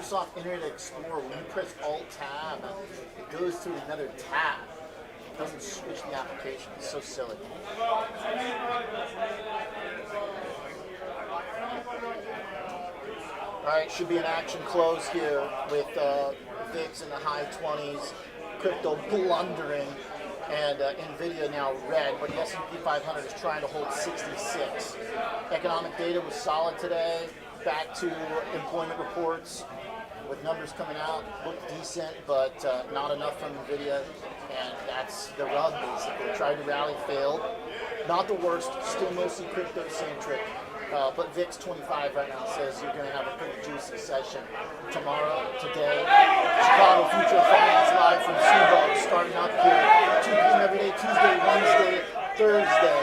Microsoft Internet Explorer, when you press Alt-Tab, it goes through another tab. It doesn't switch the application. It's so silly. All right, should be an action close here with VIX in the high 20s, crypto blundering, and NVIDIA now red, but the S&P 500 is trying to hold 66. Economic data was solid today. Back to employment reports with numbers coming out. Looked decent, but not enough from NVIDIA, and that's the rub, basically. Tried to rally, failed. Not the worst, still mostly crypto-centric. But VIX 25 right now says you're going to have a pretty juicy session tomorrow, today. Chicago Future of Finance live from Cboe, starting up here 2 p.m. every day, Tuesday, Wednesday, Thursday.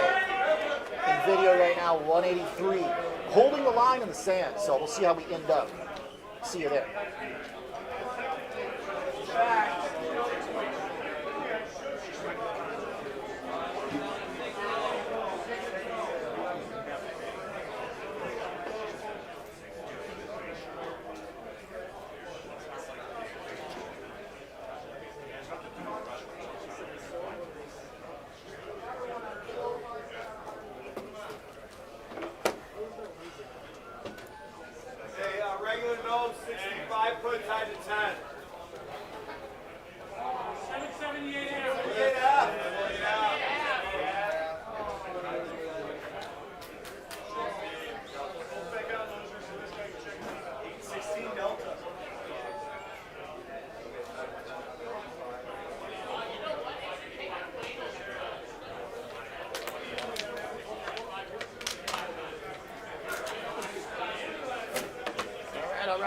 NVIDIA right now 183, holding the line in the sand. So we'll see how we end up. See you there.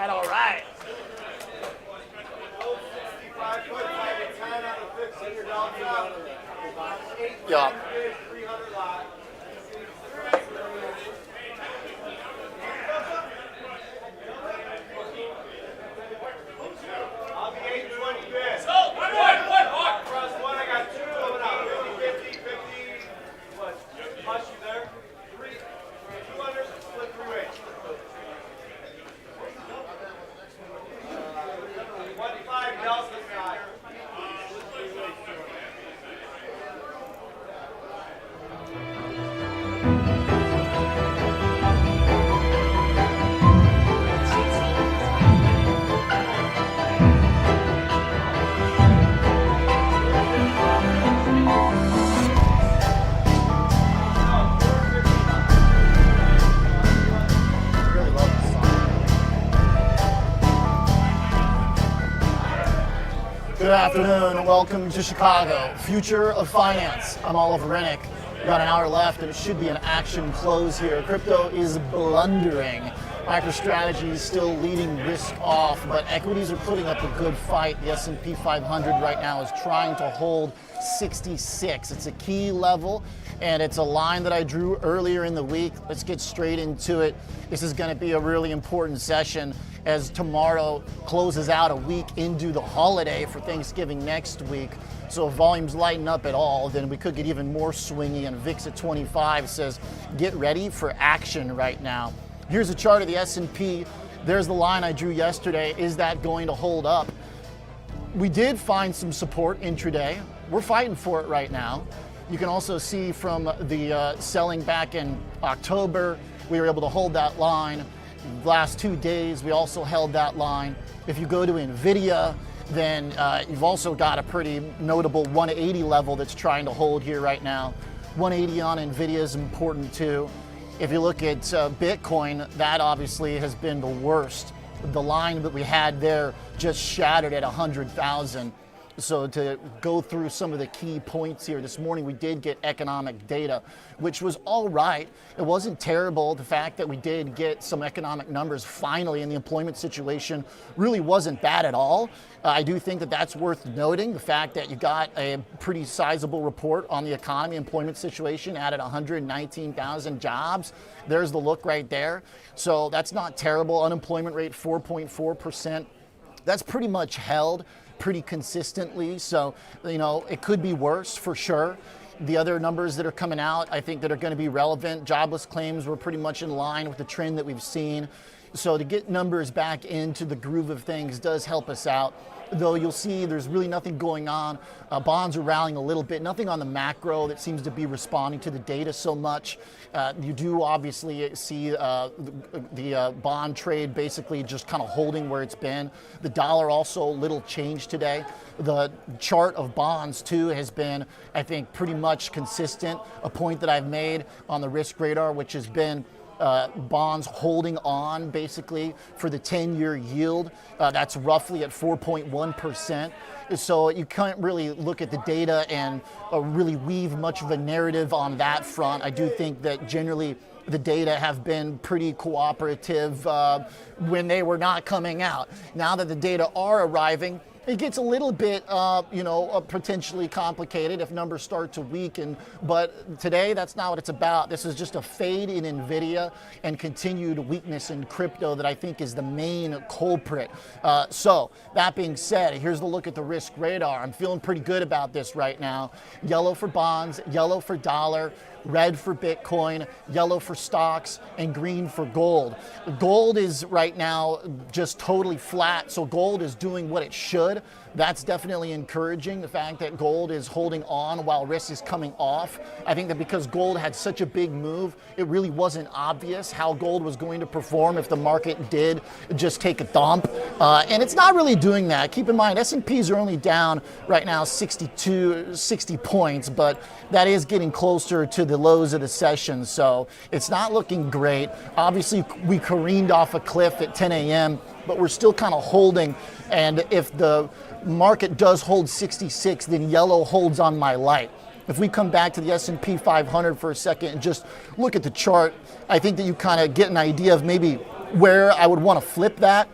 All right. Yeah. Good afternoon and welcome to Chicago, Future of Finance. I'm Oliver Renick. We've got an hour left and it should be an action close here. Crypto is blundering. MicroStrategy is still leading risk off, but equities are putting up a good fight. The S&P 500 right now is trying to hold 66. It's a key level, and it's a line that I drew earlier in the week. Let's get straight into it. This is going to be a really important session as tomorrow closes out a week into the holiday for Thanksgiving next week. So if volumes lighten up at all, then we could get even more swingy, and VIX at 25 says get ready for action right now. Here's a chart of the S&P. There's the line I drew yesterday. Is that going to hold up? We did find some support intraday. We're fighting for it right now. You can also see from the selling back in October, we were able to hold that line. The last 2 days, we also held that line. If you go to NVIDIA, then you've also got a pretty notable 180 level that's trying to hold here right now. 180 on NVIDIA is important too. If you look at Bitcoin, that obviously has been the worst. The line that we had there just shattered at 100,000. So to go through some of the key points here, this morning we did get economic data, which was all right. It wasn't terrible. The fact that we did get some economic numbers finally, and the employment situation really wasn't bad at all. I do think that that's worth noting, the fact that you got a pretty sizable report on the economy, employment situation, added 119,000 jobs. There's the look right there. So that's not terrible. Unemployment rate 4.4%. That's pretty much held pretty consistently, so it could be worse for sure. The other numbers that are coming out, I think that are going to be relevant. Jobless claims were pretty much in line with the trend that we've seen. So to get numbers back into the groove of things does help us out. Though you'll see there's really nothing going on. Bonds are rallying a little bit, nothing on the macro that seems to be responding to the data so much. You do obviously see the bond trade basically just kind of holding where it's been. The dollar also little change today. The chart of bonds too has been, I think, pretty much consistent. A point that I've made on the risk radar, which has been bonds holding on basically for the 10-year yield. That's roughly at 4.1%. So you can't really look at the data and really weave much of a narrative on that front. I do think that generally the data have been pretty cooperative when they were not coming out. Now that the data are arriving, it gets a little bit, potentially complicated if numbers start to weaken. But today, that's not what it's about. This is just a fade in NVIDIA and continued weakness in crypto that I think is the main culprit. So that being said, here's the look at the risk radar. I'm feeling pretty good about this right now. Yellow for bonds, yellow for dollar, red for Bitcoin, yellow for stocks, and green for gold. Gold is right now just totally flat, so gold is doing what it should. That's definitely encouraging, the fact that gold is holding on while risk is coming off. I think that because gold had such a big move, it really wasn't obvious how gold was going to perform if the market did just take a dump. And it's not really doing that. Keep in mind, S&Ps are only down right now 60 points, but that is getting closer to the lows of the session, so it's not looking great. Obviously, we careened off a cliff at 10 a.m., but we're still kind of holding, and if the market does hold 66, then yellow holds on my light. If we come back to the S&P 500 for a second and just look at the chart, I think that you kind of get an idea of maybe where I would want to flip that.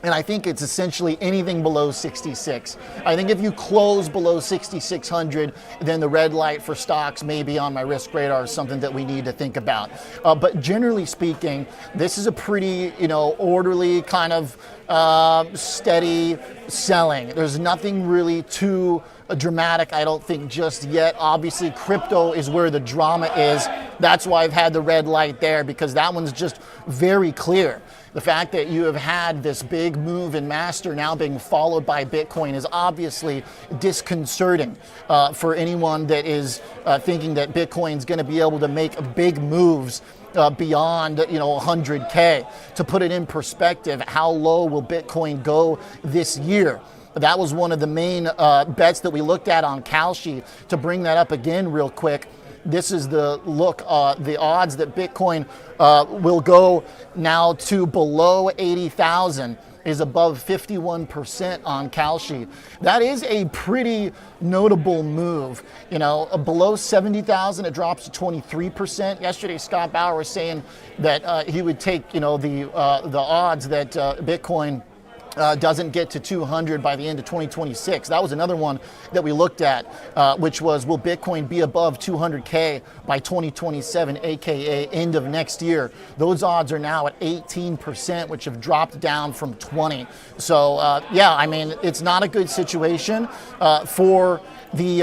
And I think it's essentially anything below 66. I think if you close below 6,600, then the red light for stocks may be on my risk radar is something that we need to think about. But generally speaking, this is a pretty, orderly kind of steady selling. There's nothing really too dramatic, I don't think, just yet. Obviously, crypto is where the drama is. That's why I've had the red light there, because that one's just very clear. The fact that you have had this big move in master now being followed by Bitcoin is obviously disconcerting for anyone that is thinking that Bitcoin's going to be able to make big moves beyond 100K. To put it in perspective, how low will Bitcoin go this year? That was one of the main bets that we looked at on Kalshi. To bring that up again real quick, this is the look, the odds that Bitcoin will go now to below 80,000 is above 51% on Kalshi. That is a pretty notable move. Below 70,000, it drops to 23%. Yesterday, Scott Bauer was saying that he would take, the odds that Bitcoin doesn't get to 200 by the end of 2026. That was another one that we looked at, which was, will Bitcoin be above 200K by 2027, aka end of next year? Those odds are now at 18%, which have dropped down from 20. So it's not a good situation for the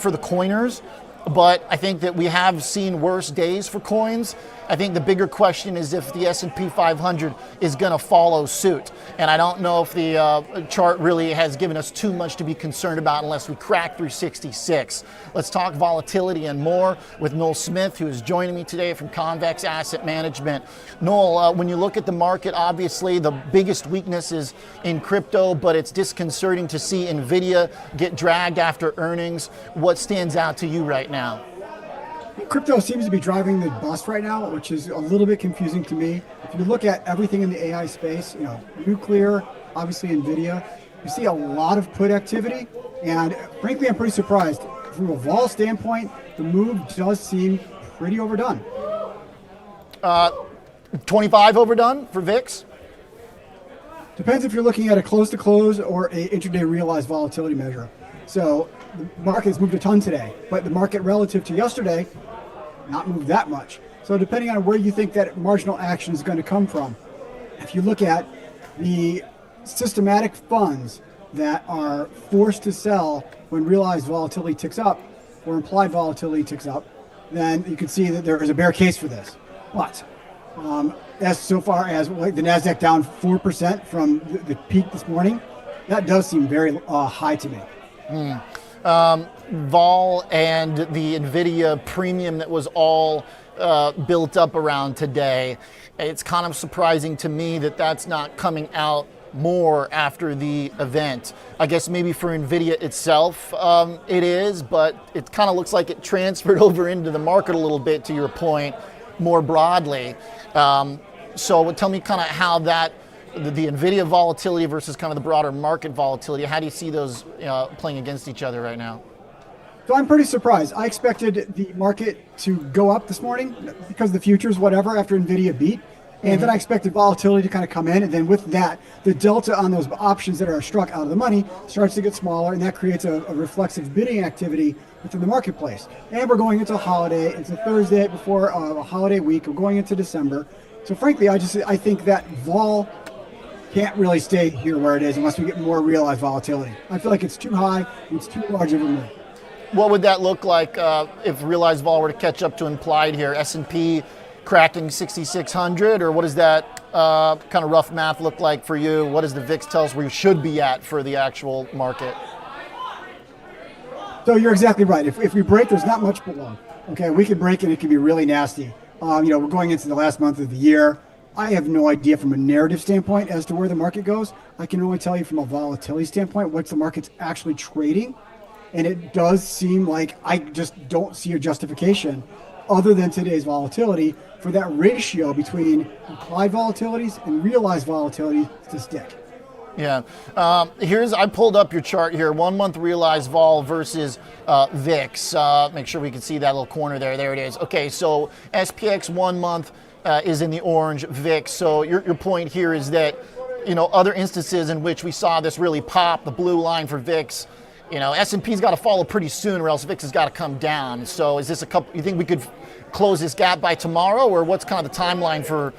for the coiners. But I think that we have seen worse days for coins. I think the bigger question is if the S&P 500 is going to follow suit. And I don't know if the chart really has given us too much to be concerned about unless we crack through 66. Let's talk volatility and more with Noel Smith, who is joining me today from Convex Asset Management. Noel, when you look at the market, obviously the biggest weakness is in crypto, but it's disconcerting to see NVIDIA get dragged after earnings. What stands out to you right now? Crypto seems to be driving the bus right now, which is a little bit confusing to me. If you look at everything in the AI space, nuclear, obviously NVIDIA, you see a lot of put activity. And frankly, I'm pretty surprised. From a vol standpoint, the move does seem pretty overdone. 25 overdone for VIX? Depends if you're looking at a close to close or a intraday realized volatility measure. So the market has moved a ton today, but the market relative to yesterday, not moved that much. So depending on where you think that marginal action is going to come from, if you look at the systematic funds that are forced to sell when realized volatility ticks up or implied volatility ticks up, then you can see that there is a bear case for this. But as so far as like the NASDAQ down 4% from the peak this morning, that does seem very high to me. Vol and the NVIDIA premium that was all built up around today, it's kind of surprising to me that that's not coming out more after the event. I guess maybe for NVIDIA itself it is, but it kind of looks like it transferred over into the market a little bit, to your point, more broadly. So tell me kind of how that, the NVIDIA volatility versus kind of the broader market volatility, how do you see those playing against each other right now? So I'm pretty surprised. I expected the market to go up this morning because the futures, whatever, after NVIDIA beat. And then I expected volatility to kind of come in. And then with that, the delta on those options that are struck out of the money starts to get smaller. And that creates a reflexive bidding activity within the marketplace. And we're going into a holiday. It's a Thursday before a holiday week. We're going into December. So frankly, I think that vol can't really stay here where it is unless we get more realized volatility. I feel like it's too high. And it's too large of a move. What would that look like if realized vol were to catch up to implied here? S&P cracking 6,600, or what does that kind of rough math look like for you? What does the VIX tell us we should be at for the actual market? So you're exactly right. If we break, there's not much below. Okay, we could break and it could be really nasty. We're going into the last month of the year. I have no idea from a narrative standpoint as to where the market goes. I can only tell you from a volatility standpoint what's the market's actually trading. And it does seem like I just don't see a justification other than today's volatility for that ratio between implied volatilities and realized volatilities to stick. Yeah. I pulled up your chart here, 1 month realized vol versus VIX. Make sure we can see that little corner there. There it is. Okay, so SPX 1 month is in the orange, VIX. So your point here is that, other instances in which we saw this really pop, the blue line for VIX, S&P's got to follow pretty soon, or else VIX has got to come down. So is this you think we could close this gap by tomorrow, or what's kind of the timeline for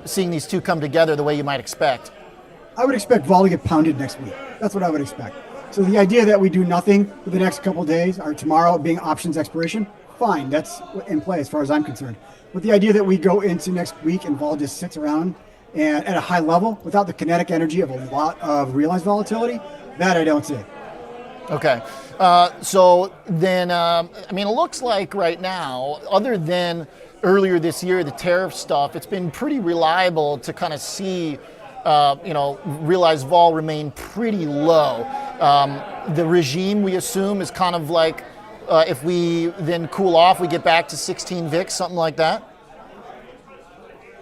seeing these two come together the way you might expect? I would expect vol to get pounded next week. That's what I would expect. So the idea that we do nothing for the next couple of days, or tomorrow being options expiration, fine, that's in play as far as I'm concerned. But the idea that we go into next week and vol just sits around and at a high level without the kinetic energy of a lot of realized volatility, that I don't see. Okay. So then, it looks like right now, other than earlier this year, the tariff stuff, it's been pretty reliable to kind of see, realized vol remain pretty low. The regime, we assume, is kind of like, if we then cool off, we get back to 16 VIX, something like that?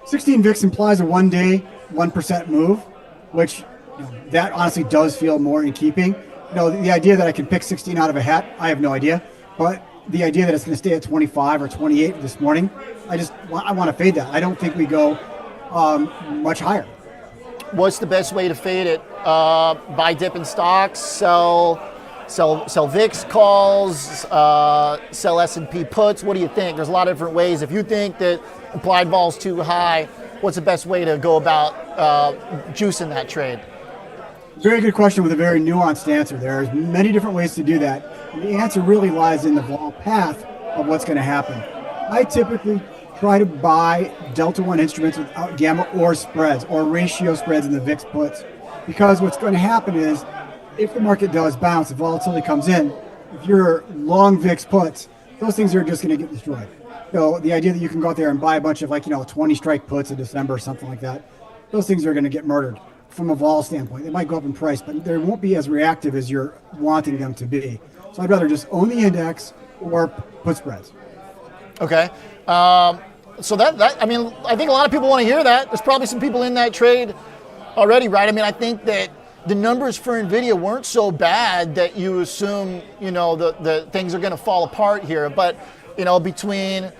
16 VIX implies a 1 day, 1% move, which that honestly does feel more in keeping. The idea that I can pick 16 out of a hat, I have no idea. But the idea that it's going to stay at 25 or 28 this morning, I want to fade that. I don't think we go much higher. What's the best way to fade it? Buy dip in stocks, sell VIX calls, sell S&P puts. What do you think? There's a lot of different ways. If you think that implied vol is too high, what's the best way to go about juicing that trade? Very good question with a very nuanced answer. There's many different ways to do that. And the answer really lies in the vol path of what's going to happen. I typically try to buy Delta 1 instruments without gamma or spreads or ratio spreads in the VIX puts, because what's going to happen is if the market does bounce, if volatility comes in, if you're long VIX puts, those things are just going to get destroyed. So the idea that you can go out there and buy a bunch of 20 strike puts in December or something like that, those things are going to get murdered. From a vol standpoint, they might go up in price, but they won't be as reactive as you're wanting them to be. So I'd rather just own the index or put spreads. Okay. So I think a lot of people want to hear that. There's probably some people in that trade already, right? I think that the numbers for NVIDIA weren't so bad that you assume, the things are going to fall apart here. But, between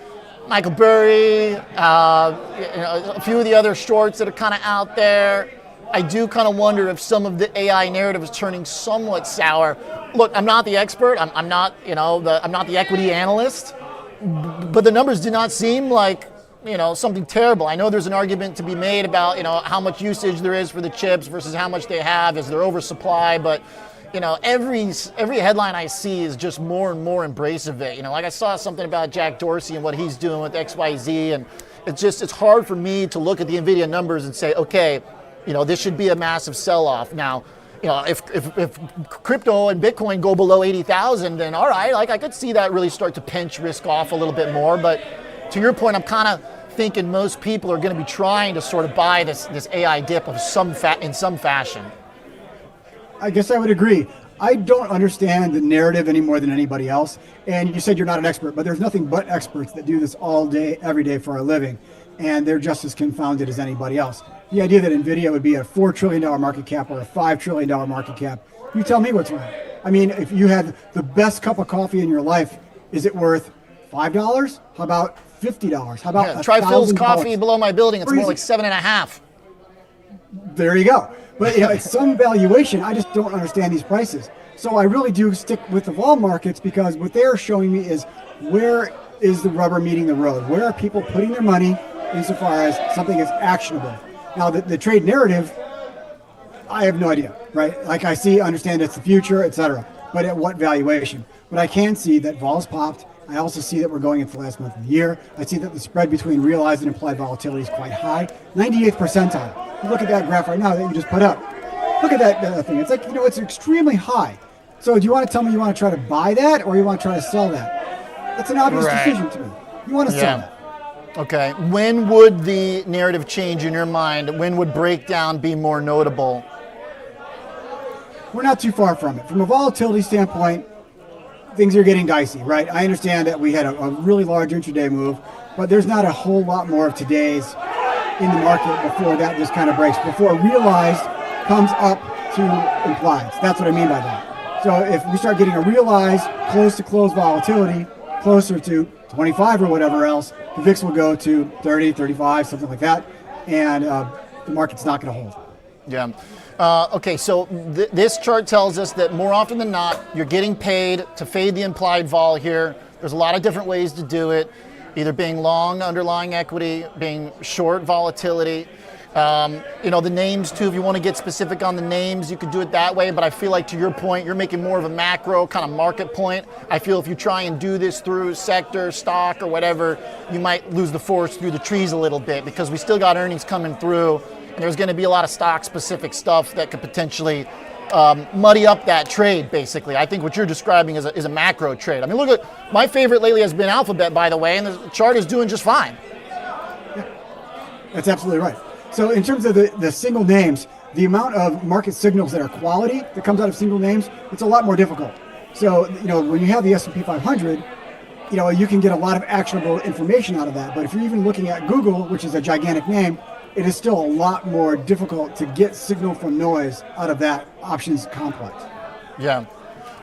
Michael Burry, a few of the other shorts that are kind of out there, I do kind of wonder if some of the AI narrative is turning somewhat sour. Look, I'm not the expert. I'm not the equity analyst. But the numbers do not seem like, something terrible. I know there's an argument to be made about, how much usage there is for the chips versus how much they have as their oversupply. But, every headline I see is just more and more embrace of it. Like I saw something about Jack Dorsey and what he's doing with XYZ, and it's hard for me to look at the NVIDIA numbers and say, okay, this should be a massive sell-off. Now, if crypto and Bitcoin go below 80,000, then all right, like I could see that really start to pinch risk off a little bit more. But to your point, I'm kind of thinking most people are going to be trying to sort of buy this AI dip of in some fashion. I guess I would agree. I don't understand the narrative any more than anybody else. And you said you're not an expert, but there's nothing but experts that do this all day, every day for a living. And they're just as confounded as anybody else. The idea that NVIDIA would be a $4 trillion market cap or a $5 trillion market cap, you tell me what's wrong. I mean, if you had the best cup of coffee in your life, is it worth $5? How about $50? How about try Phil's coffee below my building? It's more like 7.5. There you go. But it's some valuation. I just don't understand these prices. So I really do stick with the vol markets because what they're showing me is where is the rubber meeting the road? Where are people putting their money insofar as something is actionable? Now, the trade narrative, I have no idea, right? Like I understand it's the future, et cetera, but at what valuation? But I can see that vol's popped. I also see that we're going into the last month of the year. I see that the spread between realized and implied volatility is quite high, 98th percentile. You look at that graph right now that you just put up. Look at that thing. It's like, it's extremely high. So do you want to tell me you want to try to buy that or you want to try to sell that? That's an obvious decision to me. You want to sell that. Okay. When would the narrative change in your mind? When would breakdown be more notable? We're not too far from it. From a volatility standpoint, things are getting dicey, right? I understand that we had a really large intraday move, but there's not a whole lot more of today's in the market before that just kind of breaks, before realized comes up to implied. That's what I mean by that. So if we start getting a realized close to close volatility, closer to 25 or whatever else, the VIX will go to 30, 35, something like that, and the market's not going to hold. Yeah. Okay, so this chart tells us that more often than not, you're getting paid to fade the implied vol here. There's a lot of different ways to do it, either being long underlying equity, being short volatility. The names too, if you want to get specific on the names, you could do it that way, but I feel like to your point, you're making more of a macro kind of market point. I feel if you try and do this through sector, stock, or whatever, you might lose the forest through the trees a little bit because we still got earnings coming through. And there's going to be a lot of stock-specific stuff that could potentially muddy up that trade, basically. I think what you're describing is a macro trade. I mean, look at, my favorite lately has been Alphabet, by the way, and the chart is doing just fine. Yeah, that's absolutely right. So in terms of the single names, the amount of market signals that are quality that comes out of single names, it's a lot more difficult. So, when you have the S&P 500, you can get a lot of actionable information out of that. But if you're even looking at Google, which is a gigantic name, it is still a lot more difficult to get signal from noise out of that options complex. Yeah,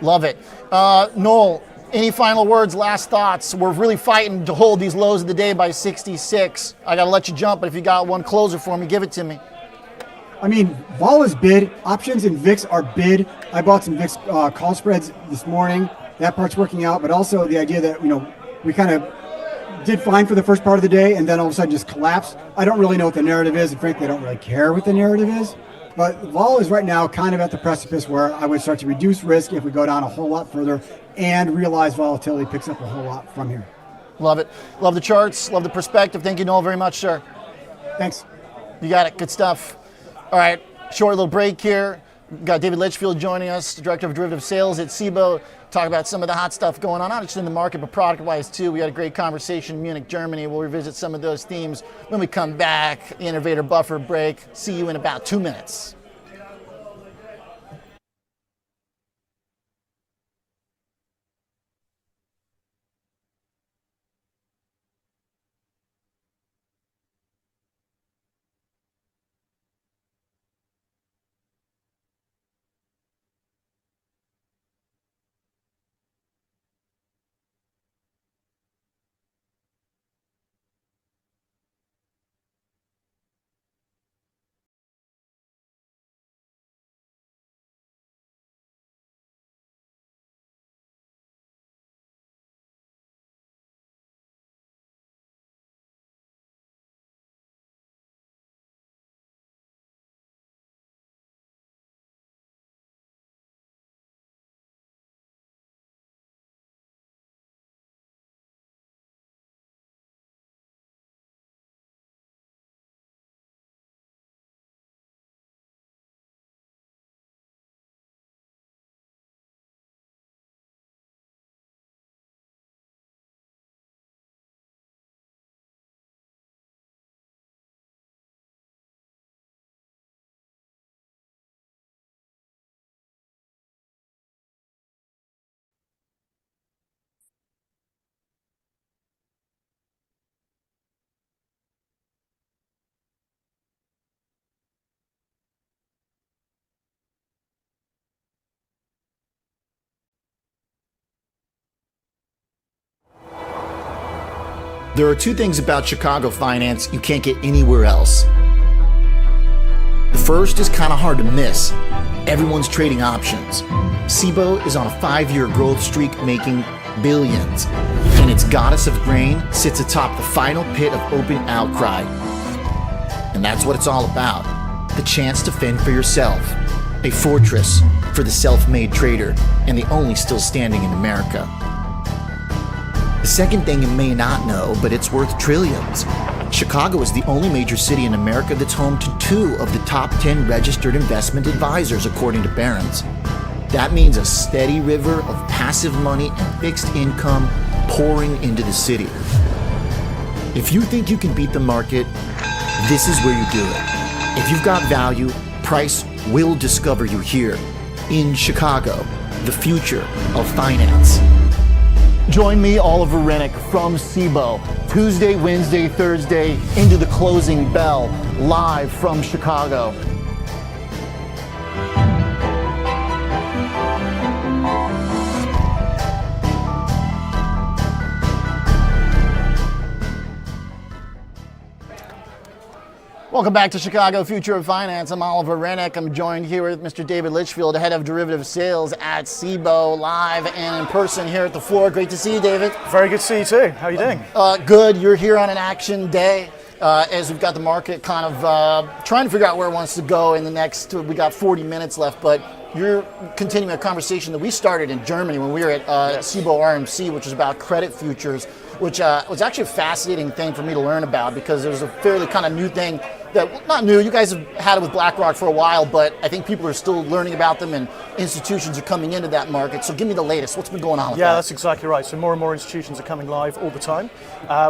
love it. Noel, any final words, last thoughts? We're really fighting to hold these lows of the day by 66. I got to let you jump, but if you got one closer for me, give it to me. I mean, vol is bid. Options and VIX are bid. I bought some VIX call spreads this morning. That part's working out, but also the idea that, we kind of did fine for the first part of the day and then all of a sudden just collapsed. I don't really know what the narrative is, and frankly, I don't really care what the narrative is. But vol is right now kind of at the precipice where I would start to reduce risk if we go down a whole lot further and realize volatility picks up a whole lot from here. Love it. Love the charts. Love the perspective. Thank you, Noel, very much, sir. Thanks. You got it. Good stuff. All right. Short little break here. We've got David Litchfield joining us, Director of Derivative Sales at Cboe. Talk about some of the hot stuff going on, not just in the market, but product-wise too. We had a great conversation in Munich, Germany. We'll revisit some of those themes when we come back. The innovator buffer break. See you in about 2 minutes. There are two things about Chicago finance you can't get anywhere else. The first is kind of hard to miss. Everyone's trading options. Cboe is on a 5-year growth streak making billions, and its goddess of grain sits atop the final pit of open outcry. And that's what it's all about. The chance to fend for yourself. A fortress for the self-made trader, and the only still standing in America. The second thing you may not know, but it's worth trillions. Chicago is the only major city in America that's home to 2 of the top 10 registered investment advisors, according to Barron's. That means a steady river of passive money and fixed income pouring into the city. If you think you can beat the market, this is where you do it. If you've got value, price will discover you here in Chicago, the future of finance. Join me, Oliver Renick, from Cboe, Tuesday, Wednesday, Thursday, into the closing bell, live from Chicago. Welcome back to Chicago Future of Finance. I'm Oliver Renick. I'm joined here with Mr. David Litchfield, head of derivative sales at Cboe, live and in person here at the floor. Great to see you, David. Very good to see you too. How are you doing? Good. You're here on an action day as we've got the market kind of trying to figure out where it wants to go in the next, we got 40 minutes left, but you're continuing a conversation that we started in Germany when we were at Cboe RMC, which was about credit futures, which was actually a fascinating thing for me to learn about because it was a fairly kind of new thing that, not new, you guys have had it with BlackRock for a while, but I think people are still learning about them and institutions are coming into that market. So give me the latest. What's been going on with that? Yeah, that's exactly right. So more and more institutions are coming live all the time.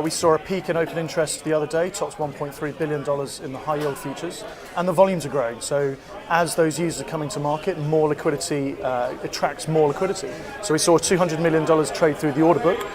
We saw a peak in open interest the other day, topped $1.3 billion in the high yield futures, and the volumes are growing. So as those users are coming to market, more liquidity attracts more liquidity. So we saw $200 million trade through the order book.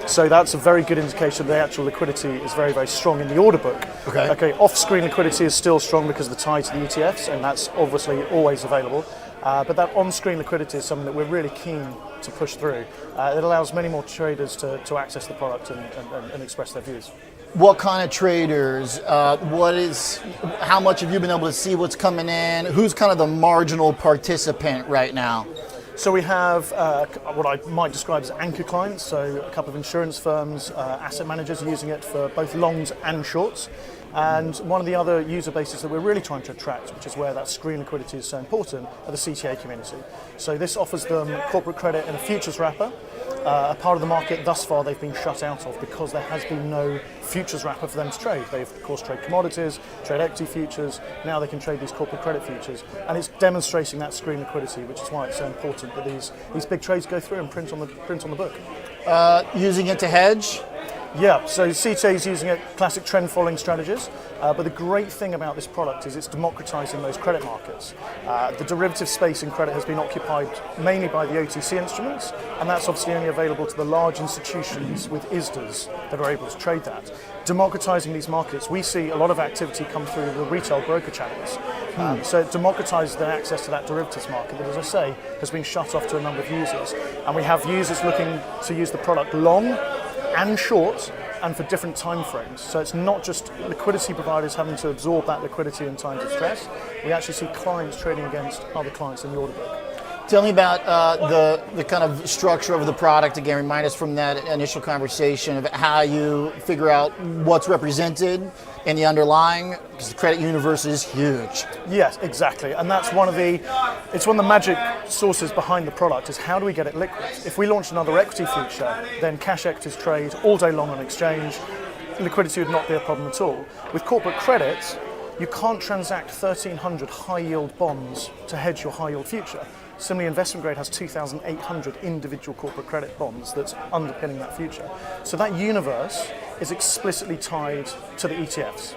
So that's a very good indication that the actual liquidity is very, very strong in the order book. Okay. Off-screen liquidity is still strong because of the tie to the ETFs, and that's obviously always available. But that on-screen liquidity is something that we're really keen to push through. It allows many more traders to access the product and express their views. What kind of traders? How much have you been able to see what's coming in? Who's kind of the marginal participant right now? So we have what I might describe as anchor clients, so a couple of insurance firms, asset managers using it for both longs and shorts. And one of the other user bases that we're really trying to attract, which is where that screen liquidity is so important, are the CTA community. So this offers them corporate credit in a futures wrapper, a part of the market thus far they've been shut out of because there has been no futures wrapper for them to trade. They of course trade commodities, trade equity futures, now they can trade these corporate credit futures, and it's demonstrating that screen liquidity, which is why it's so important that these big trades go through and print on the book. Using it to hedge? Yeah, so CTA is using it, classic trend following strategies, but the great thing about this product is it's democratizing those credit markets. The derivative space in credit has been occupied mainly by the OTC instruments, and that's obviously only available to the large institutions with ISDAs that are able to trade that. Democratizing these markets, we see a lot of activity come through the retail broker channels. So it democratizes their access to that derivatives market that, as I say, has been shut off to a number of users. And we have users looking to use the product long and short, and for different time frames. So it's not just liquidity providers having to absorb that liquidity in times of stress. We actually see clients trading against other clients in the order book. Tell me about the kind of structure of the product. Again, remind us from that initial conversation of how you figure out what's represented in the underlying, because the credit universe is huge. Yes, exactly. And that's one of the magic sources behind the product is how do we get it liquid? If we launch another equity future, then cash equities trade all day long on exchange. Liquidity would not be a problem at all. With corporate credit, you can't transact 1,300 high-yield bonds to hedge your high-yield future. Similarly, investment grade has 2,800 individual corporate credit bonds that's underpinning that future. So that universe is explicitly tied to the ETFs.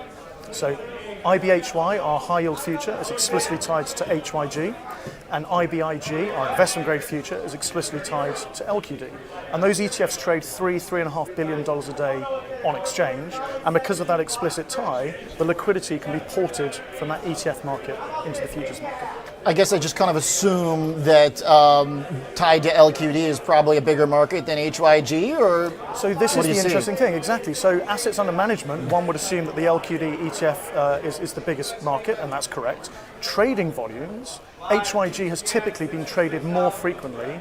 So IBHY, our high yield future, is explicitly tied to HYG, and IBIG, our investment grade future, is explicitly tied to LQD. And those ETFs trade $3.5 billion a day on exchange, and because of that explicit tie, the liquidity can be ported from that ETF market into the futures market. I guess I just kind of assume that tied to LQD is probably a bigger market than HYG, or so this what is do you the see? interesting thing, exactly. So assets under management, one would assume that the LQD ETF is the biggest market, and that's correct. Trading volumes, HYG has typically been traded more frequently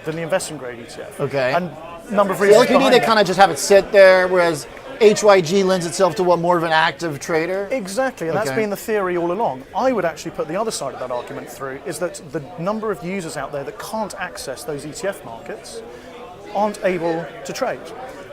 than the investment grade ETF. Okay. And number of The reasons LQD, behind they that. kind of just have it sit there, whereas HYG lends itself to what, more of an active trader? Exactly, and that's Okay. been the theory all along. I would actually put the other side of that argument through, is that the number of users out there that can't access those ETF markets aren't able to trade.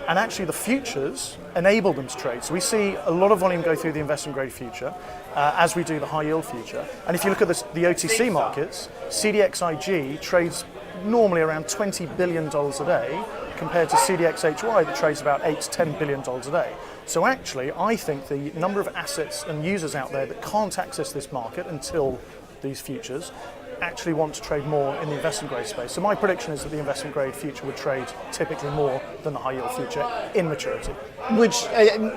And actually the futures enable them to trade. So we see a lot of volume go through the investment grade future, as we do the high yield future. And if you look at the OTC markets, CDXIG trades normally around $20 billion a day, compared to CDXHY that trades about $8 to $10 billion a day. So actually, I think the number of assets and users out there that can't access this market until these futures actually want to trade more in the investment grade space. So my prediction is that the investment grade future would trade typically more than the high yield future in maturity. Which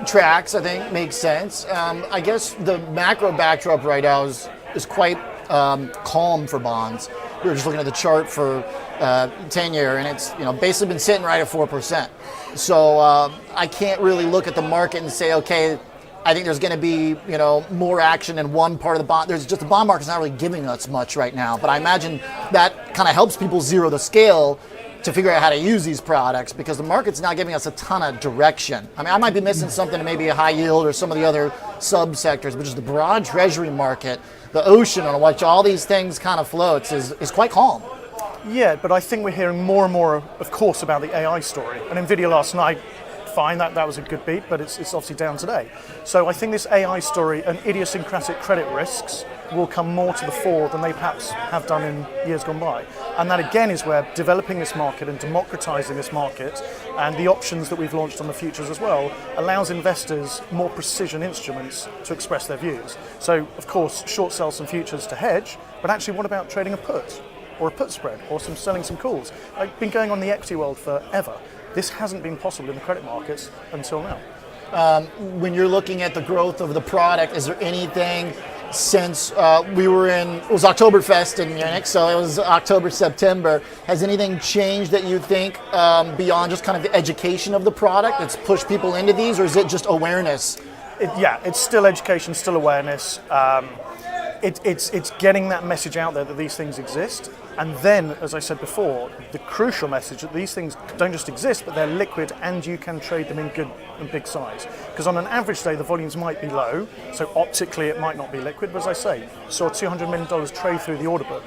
tracks, I think, makes sense. I guess the macro backdrop right now is quite calm for bonds. We were just looking at the chart for 10-year, and it's basically been sitting right at 4%. So I can't really look at the market and say, okay, I think there's going to be more action in one part of the bond. There's just the bond market's not really giving us much right now. But I imagine that kind of helps people zero the scale to figure out how to use these products, because the market's not giving us a ton of direction. I mean, I might be missing something, maybe a high yield or some of the other subsectors, but just the broad treasury market, the ocean on which all these things kind of floats is quite calm. Yeah, but I think we're hearing more and more, of course, about the AI story. And NVIDIA last night, fine, that was a good beat, but it's obviously down today. So I think this AI story and idiosyncratic credit risks will come more to the fore than they perhaps have done in years gone by. And that again is where developing this market and democratizing this market, and the options that we've launched on the futures as well, allows investors more precision instruments to express their views. So of course, short sell some futures to hedge, but actually what about trading a put? Or a put spread, or selling some calls? I've been going on the equity world forever. This hasn't been possible in the credit markets until now. When you're looking at the growth of the product, is there anything since we were it was Oktoberfest in Munich, so it was October, September, has anything changed that you think beyond just kind of the education of the product that's pushed people into these, or is it just awareness? It's still education, still awareness. It's getting that message out there that these things exist. And then, as I said before, the crucial message that these things don't just exist, but they're liquid and you can trade them in good and big size. Because on an average day, the volumes might be low, so optically it might not be liquid, but as I say, saw $200 million trade through the order book.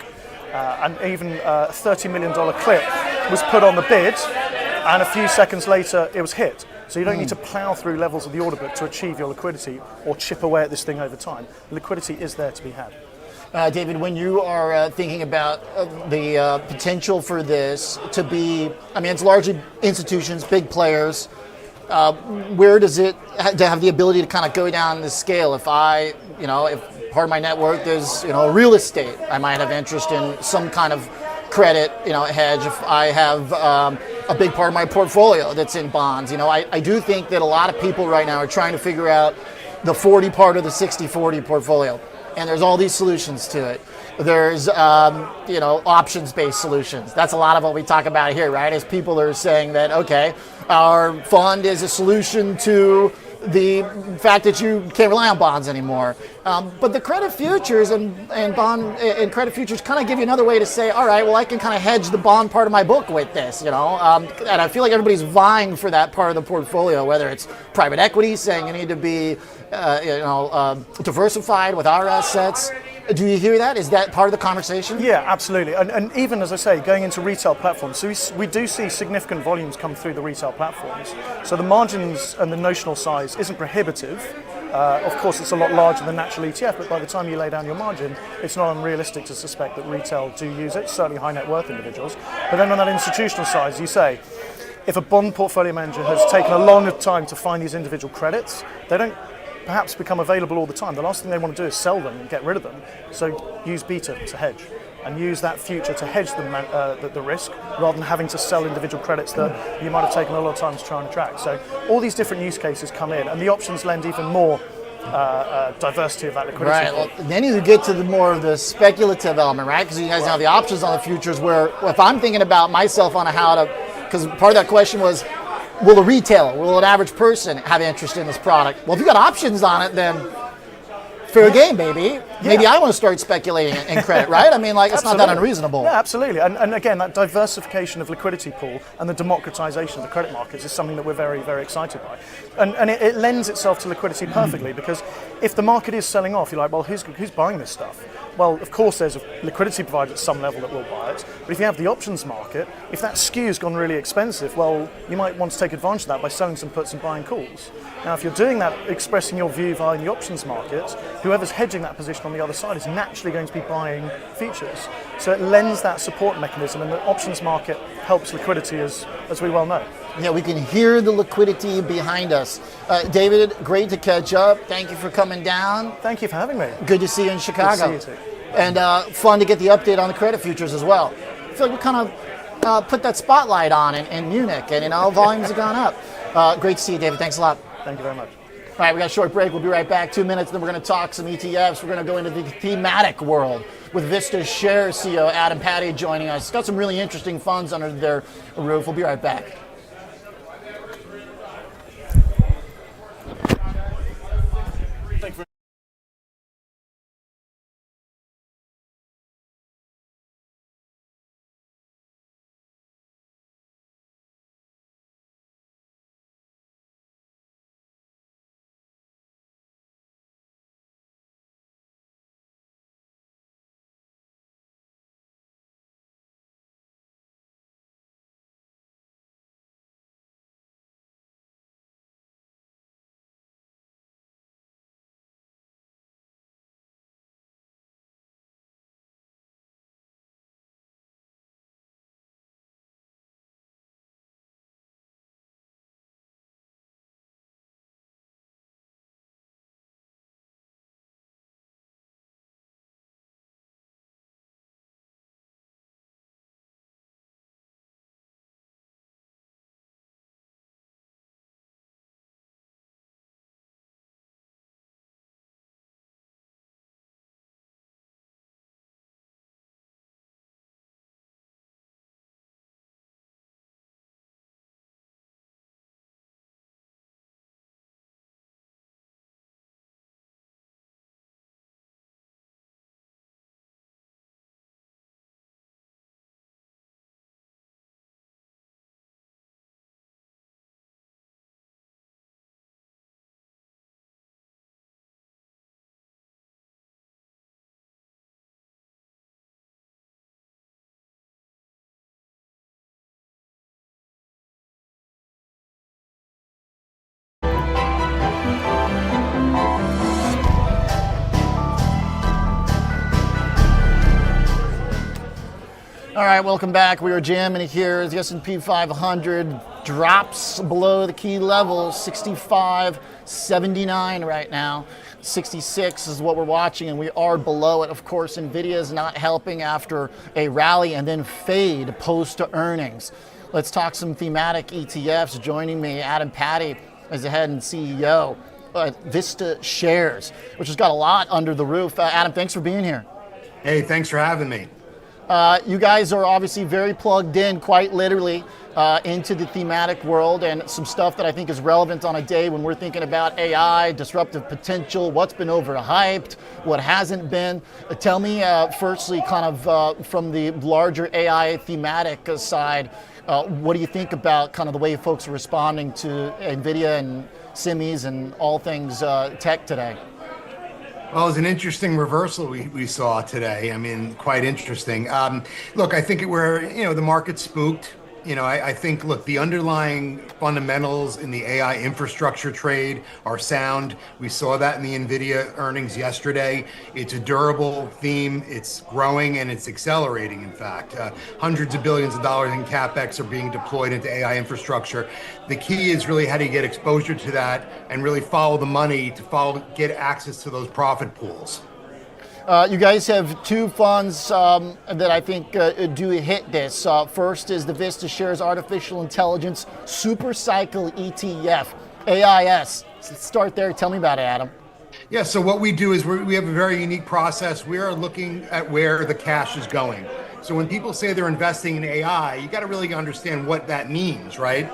And even a $30 million clip was put on the bid, and a few seconds later it was hit. So you don't need to plow through levels of the order book to achieve your liquidity or chip away at this thing over time. Liquidity is there to be had. David, when you are thinking about the potential for this to be, I mean, it's largely institutions, big players. Where does it have the ability to kind of go down the scale? If if part of my net worth is, real estate, I might have interest in some kind of credit, hedge. If I have a big part of my portfolio that's in bonds, I do think that a lot of people right now are trying to figure out the 40 part of the 60-40 portfolio. And there's all these solutions to it. There's, options-based solutions. That's a lot of what we talk about here, right? Is people are saying that, okay, our fund is a solution to the fact that you can't rely on bonds anymore. But the credit futures and credit futures kind of give you another way to say, all right, well, I can kind of hedge the bond part of my book with this, and I feel like everybody's vying for that part of the portfolio, whether it's private equity saying you need to be, diversified with our assets. Do you hear that? Is that part of the conversation? Yeah, absolutely. And even, as I say, going into retail platforms, so we do see significant volumes come through the retail platforms. So the margins and the notional size isn't prohibitive. Of course, it's a lot larger than natural ETF, but by the time you lay down your margin, it's not unrealistic to suspect that retail do use it, certainly high net worth individuals. But then on that institutional side, as you say, if a bond portfolio manager has taken a longer time to find these individual credits, they don't perhaps become available all the time. The last thing they want to do is sell them and get rid of them. So use beta to hedge, and use that future to hedge the risk, rather than having to sell individual credits that you might have taken a lot of time to try and attract. So all these different use cases come in, and the options lend even more diversity of that liquidity. Right. Well, then you get to the more of the speculative element, right? Because you guys have the options on the futures. Where if I'm thinking about myself on how to, because part of that question was, will a retailer, will an average person have interest in this product? Well, if you got options on it, then fair game, baby. Maybe I want to start speculating in credit, right? I mean, like, it's not that unreasonable. Yeah, absolutely. And again, that diversification of liquidity pool and the democratization of the credit markets is something that we're very, very excited by. And it lends itself to liquidity perfectly, because if the market is selling off, you're like, well, who's buying this stuff? Well, of course, there's a liquidity provider at some level that will buy it. But if you have the options market, if that skew's gone really expensive, well, you might want to take advantage of that by selling some puts and buying calls. Now, if you're doing that, expressing your view via the options market, whoever's hedging that position on the other side is naturally going to be buying futures. So it lends that support mechanism, and the options market helps liquidity, as we well know. Yeah, we can hear the liquidity behind us. David, great to catch up. Thank you for coming down. Thank you for having me. Good to see you in Chicago. Good to see you too. And fun to get the update on the credit futures as well. I feel like we kind of put that spotlight on in Munich, and volumes have gone up. Great to see you, David. Thanks a lot. Thank you very much. All right, we got a short break. We'll be right back. 2 minutes, then we're going to talk some ETFs. We're going to go into the thematic world with VistaShares CEO Adam Patti joining us. Got some really interesting funds under their roof. We'll be right back. All right, welcome back. We are jamming here as the S&P 500 drops below the key level, 65.79 right now. 66 is what we're watching, and we are below it. Of course, NVIDIA is not helping after a rally and then fade post earnings. Let's talk some thematic ETFs. Joining me, Adam Patti is the head and CEO at VistaShares, which has got a lot under the roof. Adam, thanks for being here. Hey, thanks for having me. You guys are obviously very plugged in, quite literally, into the thematic world, and some stuff that I think is relevant on a day when we're thinking about AI, disruptive potential, what's been overhyped, what hasn't been. Tell me, firstly, kind of from the larger AI thematic side, what do you think about kind of the way folks are responding to NVIDIA and semis and all things tech today? Well, it was an interesting reversal we saw today. I mean, quite interesting. Look, I think the market spooked. I think, look, the underlying fundamentals in the AI infrastructure trade are sound. We saw that in the NVIDIA earnings yesterday. It's a durable theme. It's growing and it's accelerating, in fact. Hundreds of billions of dollars in CapEx are being deployed into AI infrastructure. The key is really how do you get exposure to that and really follow the money to get access to those profit pools. You guys have two funds that I think do hit this. First is the VistaShares Artificial Intelligence Super Cycle ETF, AIS. Let's start there. Tell me about it, Adam. Yeah, so what we do is we have a very unique process. We are looking at where the cash is going. So when people say they're investing in AI, you got to really understand what that means, right?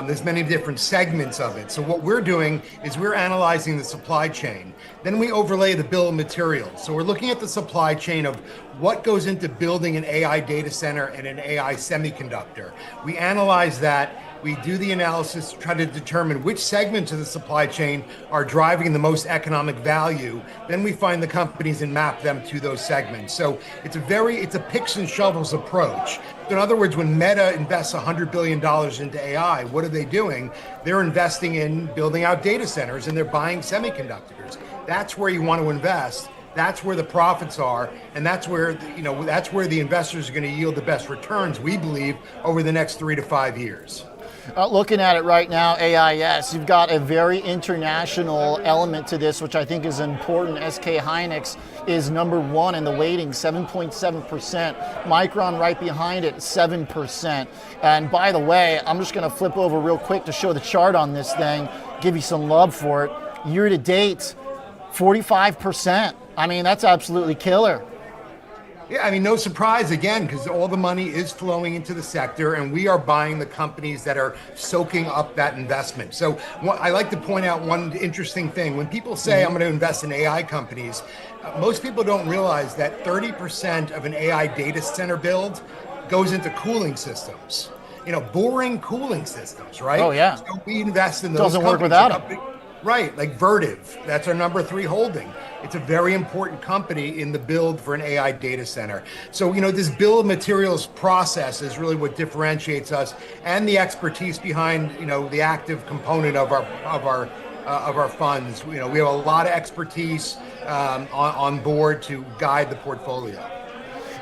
There's many different segments of it. So what we're doing is we're analyzing the supply chain. Then we overlay the bill of materials. So we're looking at the supply chain of what goes into building an AI data center and an AI semiconductor. We analyze that. We do the analysis to try to determine which segments of the supply chain are driving the most economic value. Then we find the companies and map them to those segments. So it's a picks and shovels approach. In other words, when Meta invests $100 billion into AI, what are they doing? They're investing in building out data centers and they're buying semiconductors. That's where you want to invest. That's where the profits are, and that's where the investors are going to yield the best returns, we believe, over the next 3 to 5 years. Looking at it right now, AIS, you've got a very international element to this, which I think is important. SK Hynix is number one in the weighting, 7.7%. Micron right behind it, 7%. And by the way, I'm just going to flip over real quick to show the chart on this thing, give you some love for it. Year to date, 45%. I mean, that's absolutely killer. Yeah, I mean, no surprise again, because all the money is flowing into the sector and we are buying the companies that are soaking up that investment. So I like to point out one interesting thing. When people say I'm going to invest in AI companies, most people don't realize that 30% of an AI data center build goes into cooling systems. Boring cooling systems, right? Oh, yeah. So we invest in those Doesn't companies. work without them. Right, like Vertiv, that's our number 3 holding. It's a very important company in the build for an AI data center. So, this bill of materials process is really what differentiates us, and the expertise behind, the active component of our funds. We have a lot of expertise on board to guide the portfolio.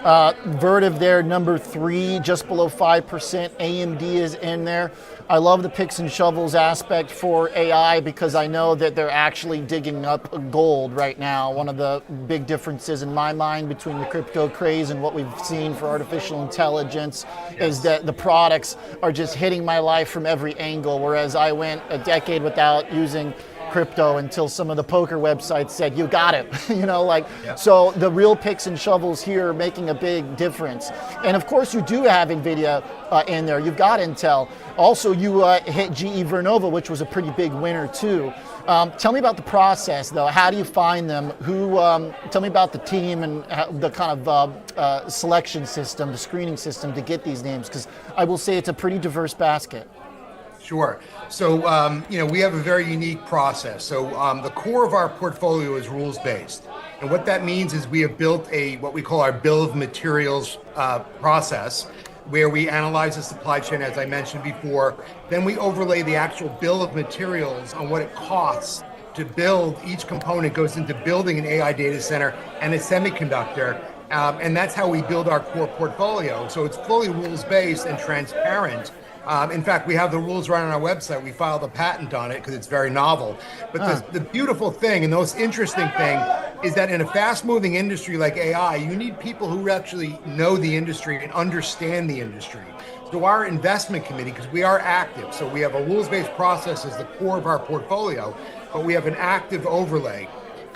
Vertiv there, number 3, just below 5%. AMD is in there. I love the picks and shovels aspect for AI because I know that they're actually digging up gold right now. One of the big differences in my mind between the crypto craze and what we've seen for artificial intelligence is that the products are just hitting my life from every angle, whereas I went a decade without using crypto until some of the poker websites said, you got it, So the real picks and shovels here are making a big difference. And of course you do have NVIDIA in there, you've got Intel. Also you hit GE Vernova, which was a pretty big winner too. Tell me about the process though, how do you find them? Tell me about the team and the kind of selection system, the screening system to get these names, because I will say it's a pretty diverse basket. Sure. So, we have a very unique process. So the core of our portfolio is rules-based. And what that means is we have built what we call our bill of materials process, where we analyze the supply chain, as I mentioned before. Then we overlay the actual bill of materials on what it costs to build. Each component goes into building an AI data center and a semiconductor. And that's how we build our core portfolio. So it's fully rules-based and transparent. In fact, we have the rules right on our website. We filed a patent on it because it's very novel. But the beautiful thing and the most interesting thing is that in a fast-moving industry like AI, you need people who actually know the industry and understand the industry. So our investment committee, because we are active, so we have a rules-based process as the core of our portfolio, but we have an active overlay.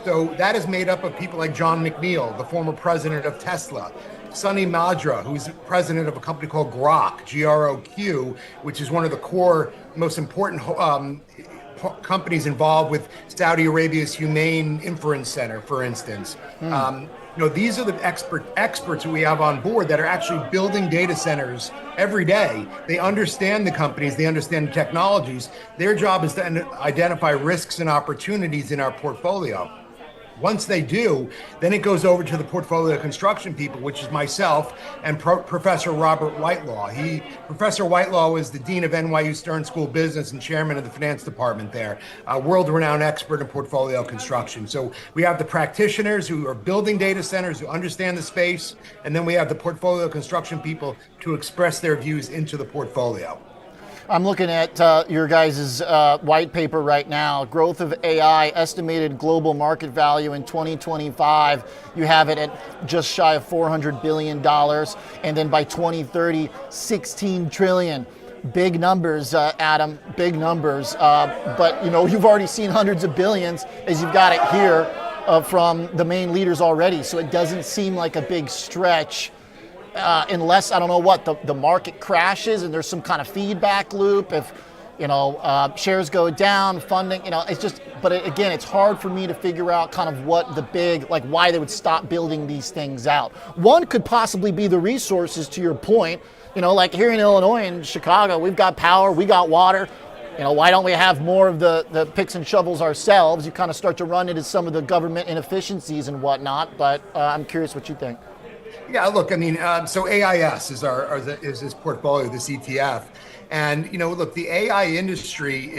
So that is made up of people like John McNeil, the former president of Tesla, Sunny Madra, who's president of a company called Grok, GROQ, which is one of the core, most important companies involved with Saudi Arabia's Humane Inference Center, for instance. These are the experts who we have on board that are actually building data centers every day. They understand the companies, they understand the technologies. Their job is to identify risks and opportunities in our portfolio. Once they do, then it goes over to the portfolio construction people, which is myself and Professor Robert Whitelaw. Professor Whitelaw was the dean of NYU Stern School of Business and chairman of the finance department there, a world-renowned expert in portfolio construction. So we have the practitioners who are building data centers, who understand the space, and then we have the portfolio construction people to express their views into the portfolio. I'm looking at your guys' white paper right now. Growth of AI, estimated global market value in 2025. You have it at just shy of $400 billion. And then by 2030, $16 trillion. Big numbers, Adam, big numbers. But you've already seen hundreds of billions, as you've got it here, from the main leaders already. So it doesn't seem like a big stretch, unless, I don't know what, the market crashes and there's some kind of feedback loop. If shares go down, funding, it's just, but again, it's hard for me to figure out kind of what the big, like why they would stop building these things out. One could possibly be the resources, to your point. Like here in Illinois and Chicago, we've got power, we got water. Why don't we have more of the picks and shovels ourselves? You kind of start to run into some of the government inefficiencies and whatnot, but I'm curious what you think. Yeah, look, I mean, so AIS is this portfolio, this ETF. And, look, the AI industry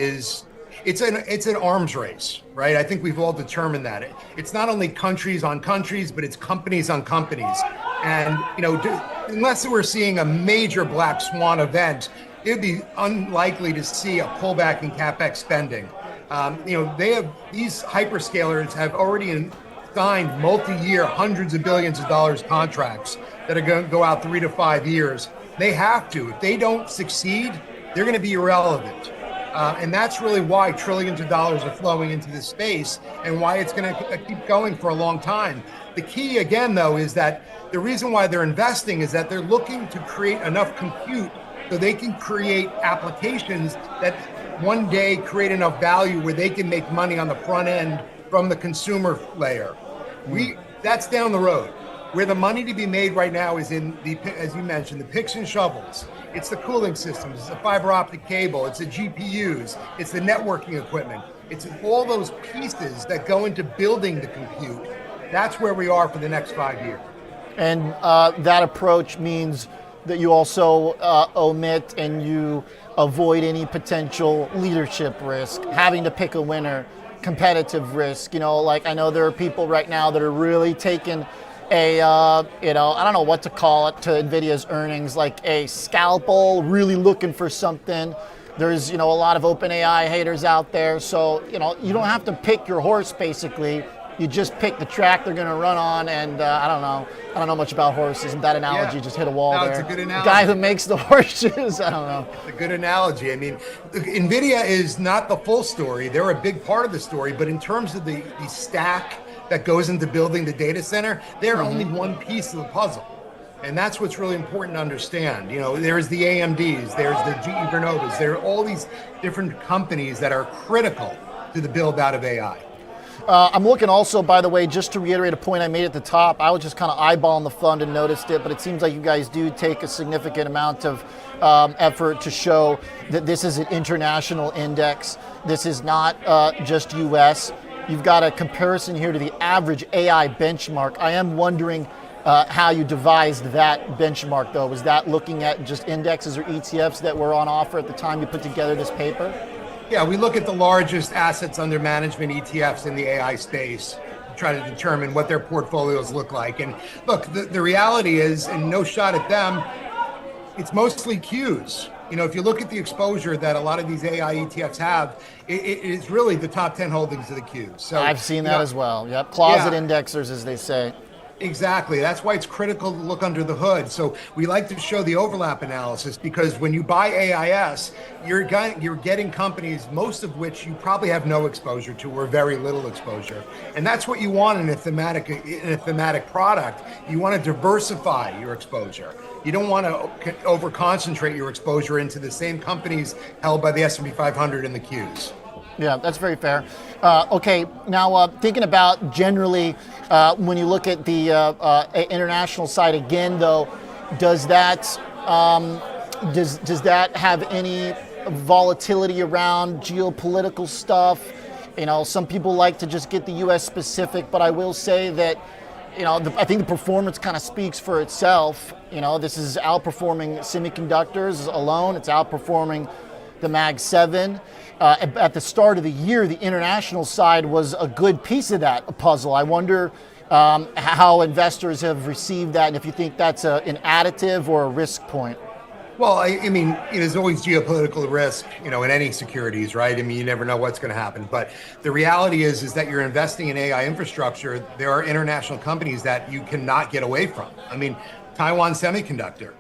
it's an arms race, right? I think we've all determined that. It's not only countries on countries, but it's companies on companies. And, unless we're seeing a major black swan event, it'd be unlikely to see a pullback in CapEx spending. These hyperscalers have already signed multi-year, hundreds of billions of dollars contracts that are going to go out 3 to 5 years. They have to. If they don't succeed, they're going to be irrelevant. And that's really why trillions of dollars are flowing into this space and why it's going to keep going for a long time. The key, again, though, is that the reason why they're investing is that they're looking to create enough compute so they can create applications that one day create enough value where they can make money on the front end from the consumer layer. That's down the road. Where the money to be made right now is in as you mentioned, the picks and shovels. It's the cooling systems, it's the fiber optic cable, it's the GPUs, it's the networking equipment. It's all those pieces that go into building the compute. That's where we are for the next 5 years. And that approach means that you also omit and you avoid any potential leadership risk, having to pick a winner, competitive risk. Like I know there are people right now that are really taking I don't know what to call it, to NVIDIA's earnings, like a scalpel, really looking for something. There's, a lot of OpenAI haters out there. So, you don't have to pick your horse, basically. You just pick the track they're going to run on. And I don't know much about horses. And that analogy just hit a wall there. It's a good analogy. The guy who makes the horseshoes, I don't know. It's a good analogy. I mean, NVIDIA is not the full story. They're a big part of the story. But in terms of the stack that goes into building the data center, they're only one piece of the puzzle. And that's what's really important to understand. There's the AMDs, there's the GE Vernovas, there are all these different companies that are critical to the build out of AI. I'm looking also, by the way, just to reiterate a point I made at the top, I was just kind of eyeballing the fund and noticed it, but it seems like you guys do take a significant amount of effort to show that this is an international index. This is not just US. You've got a comparison here to the average AI benchmark. I am wondering how you devised that benchmark, though. Was that looking at just indexes or ETFs that were on offer at the time you put together this paper? Yeah, we look at the largest assets under management ETFs in the AI space to try to determine what their portfolios look like. And look, the reality is, and no shot at them, it's mostly Qs. If you look at the exposure that a lot of these AI ETFs have, it's really the top 10 holdings of the Qs. So I've seen that as well. Yep, closet indexers, as they say. Exactly. That's why it's critical to look under the hood. So we like to show the overlap analysis because when you buy AIS, you're getting companies, most of which you probably have no exposure to or very little exposure. And that's what you want in a thematic product. You want to diversify your exposure. You don't want to over-concentrate your exposure into the same companies held by the S&P 500 and the Qs. Yeah, that's very fair. Okay, now thinking about generally, when you look at the international side again, though, does that have any volatility around geopolitical stuff? Some people like to just get the U.S. specific, but I will say that I think the performance kind of speaks for itself. This is outperforming semiconductors alone. It's outperforming the Mag 7. At the start of the year, the international side was a good piece of that puzzle. I wonder how investors have received that, and if you think that's an additive or a risk point. Well, I mean, there's always geopolitical risk, in any securities, right? I mean, you never know what's going to happen. But the reality is that you're investing in AI infrastructure. There are international companies that you cannot get away from. I mean, Taiwan Semiconductor,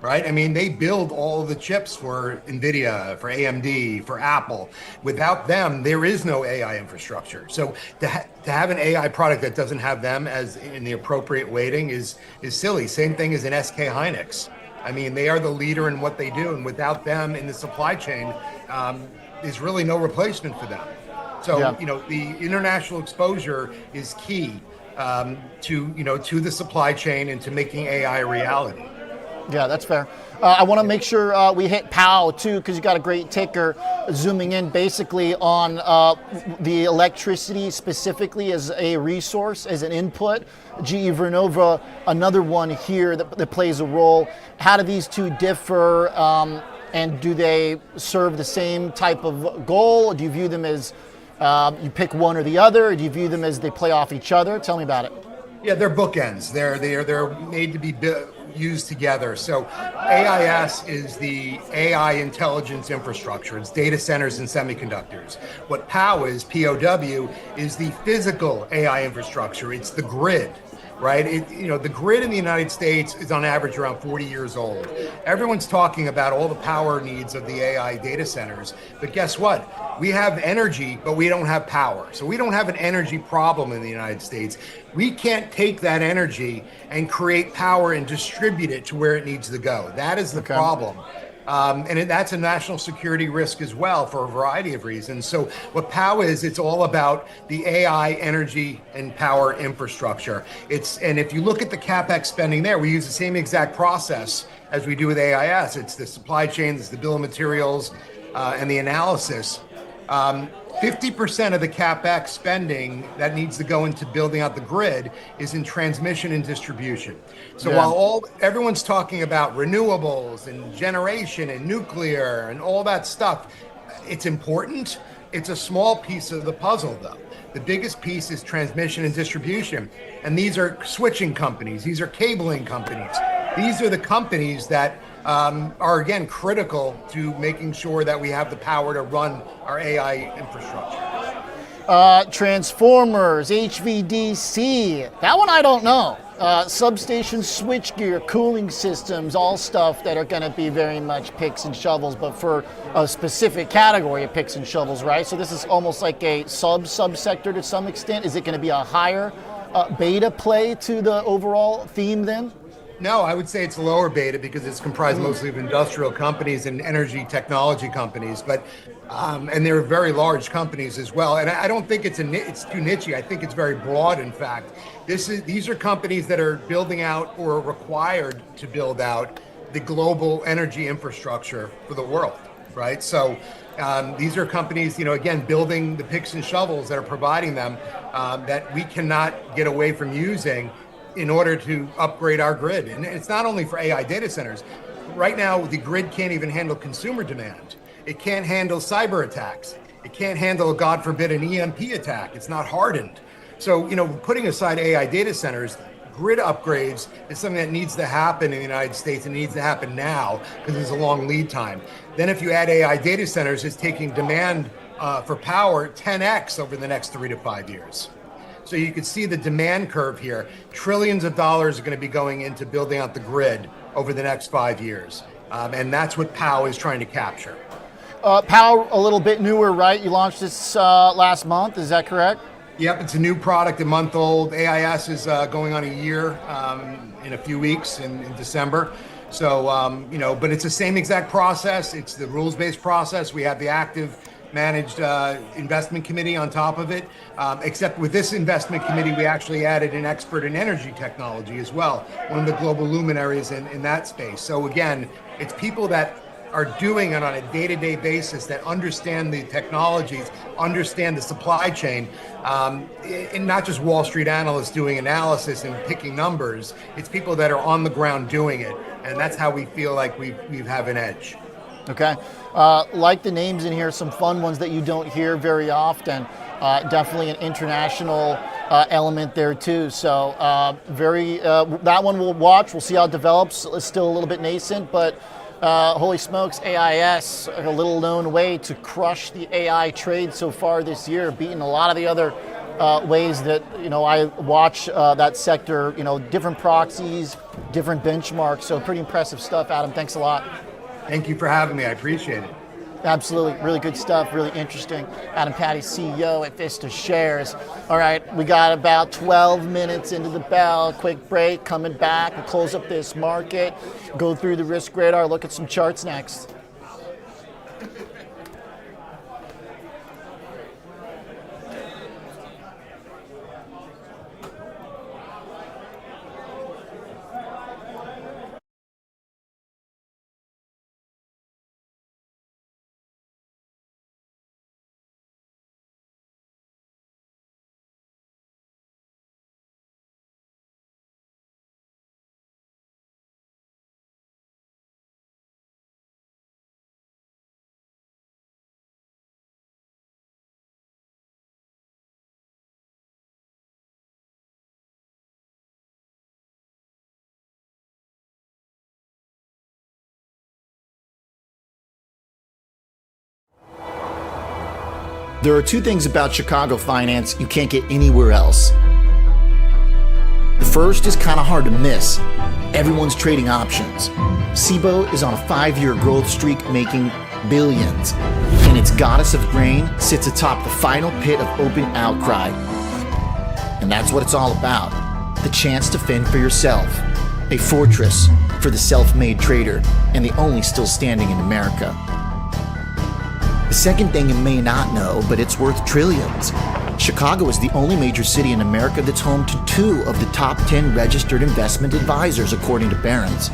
right? I mean, they build all the chips for NVIDIA, for AMD, for Apple. Without them, there is no AI infrastructure. So to have an AI product that doesn't have them as in the appropriate weighting is silly. Same thing as an SK Hynix. I mean, they are the leader in what they do, and without them in the supply chain, there's really no replacement for them. So, the international exposure is key to the supply chain and to making AI a reality. Yeah, that's fair. I want to make sure we hit POW too, because you got a great ticker zooming in basically on the electricity specifically as a resource, as an input. GE Vernova, another one here that plays a role. How do these two differ, and do they serve the same type of goal? Do you view them as you pick one or the other, or do you view them as they play off each other? Tell me about it. Yeah, they're bookends. They're made to be used together. So AIS is the AI intelligence infrastructure. It's data centers and semiconductors. What POW is, POW, is the physical AI infrastructure. It's the grid, right? The grid in the United States is on average around 40 years old. Everyone's talking about all the power needs of the AI data centers, but guess what? We have energy, but we don't have power. So we don't have an energy problem in the United States. We can't take that energy and create power and distribute it to where it needs to go. That is the problem. And that's a national security risk as well for a variety of reasons. So what POW is, it's all about the AI energy and power infrastructure. And if you look at the CapEx spending there, we use the same exact process as we do with AIS. It's the supply chain, it's the bill of materials, and the analysis. 50% of the CapEx spending that needs to go into building out the grid is in transmission and distribution. So while everyone's talking about renewables and generation and nuclear and all that stuff, it's important. It's a small piece of the puzzle, though. The biggest piece is transmission and distribution. And these are switching companies. These are cabling companies. These are the companies that are, again, critical to making sure that we have the power to run our AI infrastructure. Transformers, HVDC, that one I don't know. Substation switchgear, cooling systems, all stuff that are going to be very much picks and shovels, but for a specific category of picks and shovels, right? So this is almost like a subsector to some extent. Is it going to be a higher beta play to the overall theme then? No, I would say it's lower beta because it's comprised mostly of industrial companies and energy technology companies, but and they're very large companies as well. And I don't think it's too niche-y. I think it's very broad. In fact, these are companies that are building out or are required to build out the global energy infrastructure for the world, right? So these are companies, again, building the picks and shovels that are providing them that we cannot get away from using in order to upgrade our grid. And it's not only for AI data centers. Right now, the grid can't even handle consumer demand. It can't handle cyber attacks. It can't handle, God forbid, an EMP attack. It's not hardened. So, putting aside AI data centers, grid upgrades is something that needs to happen in the United States and needs to happen now because there's a long lead time. Then if you add AI data centers, it's taking demand for power 10x over the next 3 to 5 years. So you can see the demand curve here. Trillions of dollars are going to be going into building out the grid over the next 5 years. And that's what POW is trying to capture. POW, a little bit newer, right? You launched this last month, is that correct? Yep, it's a new product, a month old. AIS is going on a year in a few weeks in December. So, but it's the same exact process. It's the rules-based process. We have the active managed investment committee on top of it, except with this investment committee, we actually added an expert in energy technology as well, one of the global luminaries in that space. So again, it's people that are doing it on a day-to-day basis that understand the technologies, understand the supply chain, and not just Wall Street analysts doing analysis and picking numbers. It's people that are on the ground doing it, and that's how we feel like we have an edge. Okay. Like the names in here, some fun ones that you don't hear very often. Definitely an international element there too. So that one we'll watch. We'll see how it develops. It's still a little bit nascent, but holy smokes, AIS, a little known way to crush the AI trade so far this year, beating a lot of the other ways that I watch that sector. Different proxies, different benchmarks. So pretty impressive stuff, Adam. Thanks a lot. Thank you for having me. I appreciate it. Absolutely, really good stuff, really interesting. Adam Patti, CEO at VistaShares. All right, we got about 12 minutes into the bell. Quick break, coming back. We'll close up this market, go through the risk radar, look at some charts next. There are two things about Chicago finance you can't get anywhere else. The first is kind of hard to miss. Everyone's trading options. Cboe is on a 5-year growth streak making billions, and its goddess of grain sits atop the final pit of open outcry. And that's what it's all about. The chance to fend for yourself. A fortress for the self-made trader, and the only still standing in America. The second thing you may not know, but it's worth trillions. Chicago is the only major city in America that's home to 2 of the top 10 registered investment advisors, according to Barron's.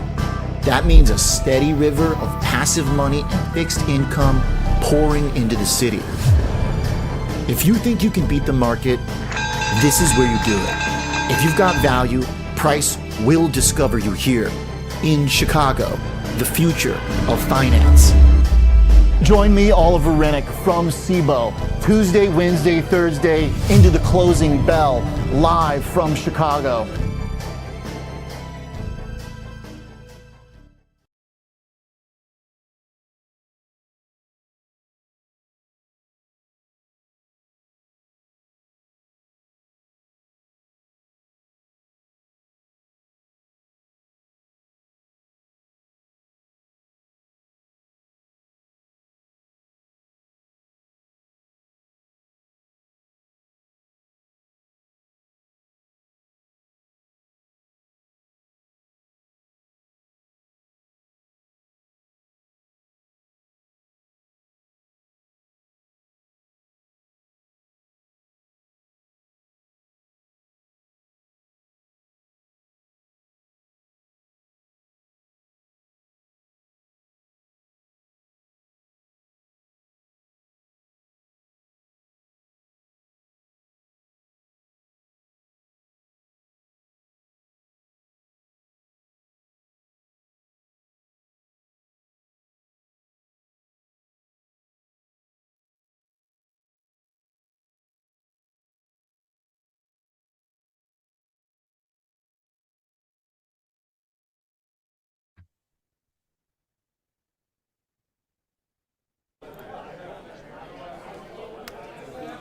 That means a steady river of passive money and fixed income pouring into the city. If you think you can beat the market, this is where you do it. If you've got value, price will discover you here in Chicago, the future of finance. Join me, Oliver Renick, from Cboe, Tuesday, Wednesday, Thursday, into the closing bell, live from Chicago.